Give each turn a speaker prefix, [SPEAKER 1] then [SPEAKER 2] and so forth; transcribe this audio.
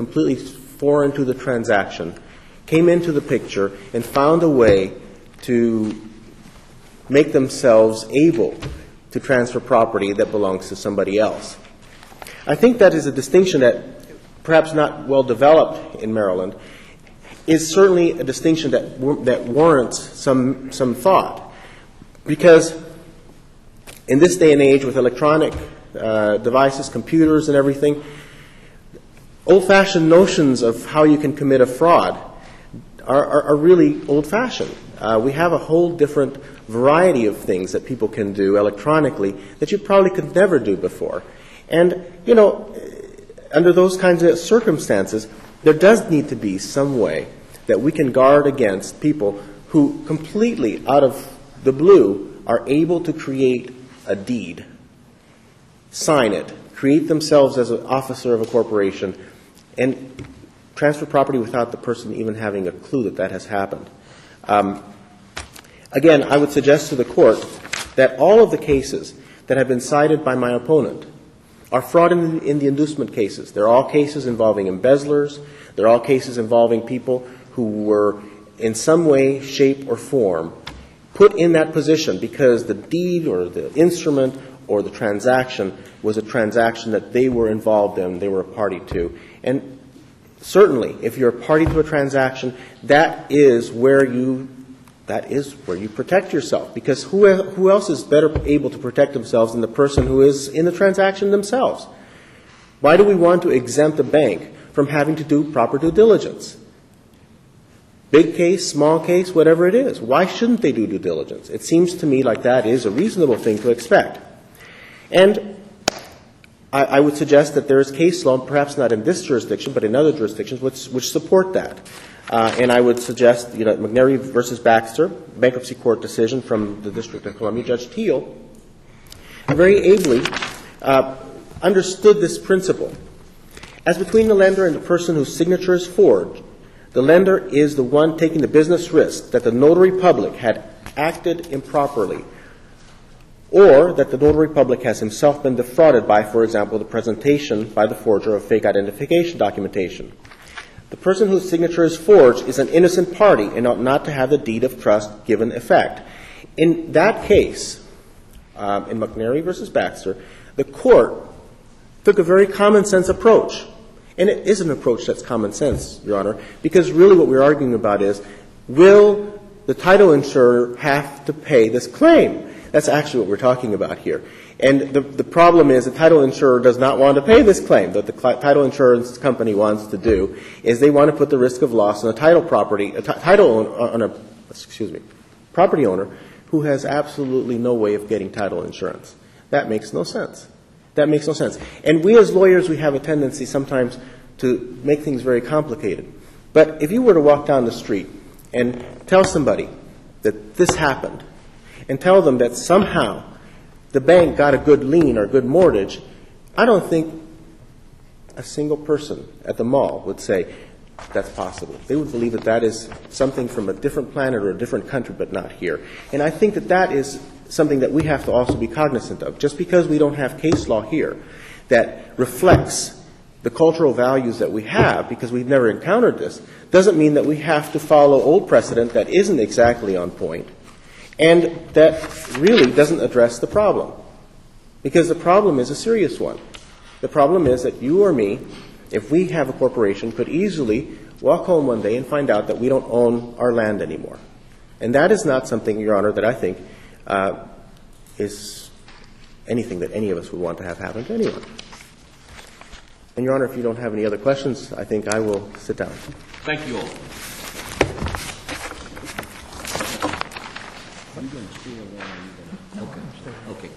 [SPEAKER 1] completely foreign to the transaction came into the picture and found a way to make themselves able to transfer property that belongs to somebody else. I think that is a distinction that, perhaps not well developed in Maryland, is certainly a distinction that warrants some thought. Because in this day and age, with electronic devices, computers and everything, old-fashioned notions of how you can commit a fraud are really old-fashioned. We have a whole different variety of things that people can do electronically that you probably could never do before. And, you know, under those kinds of circumstances, there does need to be some way that we can guard against people who completely out of the blue are able to create a deed, sign it, create themselves as an officer of a corporation, and transfer property without the person even having a clue that that has happened. Again, I would suggest to the Court that all of the cases that have been cited by my opponent are fraud in the inducement cases. They're all cases involving embezzlers. They're all cases involving people who were in some way, shape, or form put in that position because the deed or the instrument or the transaction was a transaction that they were involved in, they were a party to. And certainly, if you're a party to a transaction, that is where you protect yourself, because who else is better able to protect themselves than the person who is in the transaction themselves? Why do we want to exempt a bank from having to do proper due diligence? Big case, small case, whatever it is. Why shouldn't they do due diligence? It seems to me like that is a reasonable thing to expect. And I would suggest that there is case law, perhaps not in this jurisdiction, but in other jurisdictions, which support that. And I would suggest, McNary versus Baxter, bankruptcy court decision from the District of Columbia, Judge Teal very ably understood this principle. As between the lender and the person whose signature is forged, the lender is the one taking the business risk that the notary public had acted improperly, or that the notary public has himself been defrauded by, for example, the presentation by the forger of fake identification documentation. The person whose signature is forged is an innocent party and ought not to have the deed of trust given effect. In that case, in McNary versus Baxter, the court took a very common sense approach. And it is an approach that's common sense, Your Honor, because really what we're arguing about is, will the title insurer have to pay this claim? That's actually what we're talking about here. And the problem is the title insurer does not want to pay this claim. What the title insurance company wants to do is they want to put the risk of loss on a property owner who has absolutely no way of getting title insurance. That makes no sense. That makes no sense. And we as lawyers, we have a tendency sometimes to make things very complicated. But if you were to walk down the street and tell somebody that this happened, and tell them that somehow the bank got a good lien or good mortgage, I don't think a single person at the mall would say that's possible. They would believe that that is something from a different planet or a different country, but not here. And I think that that is something that we have to also be cognizant of. Just because we don't have case law here that reflects the cultural values that we have, because we've never encountered this, doesn't mean that we have to follow old precedent that isn't exactly on point and that really doesn't address the problem. Because the problem is a serious one. The problem is that you or me, if we have a corporation, could easily walk home one day and find out that we don't own our land anymore. And that is not something, Your Honor, that I think is anything that any of us would want to have happen to anyone. And, Your Honor, if you don't have any other questions, I think I will sit down.
[SPEAKER 2] Thank you all. Okay.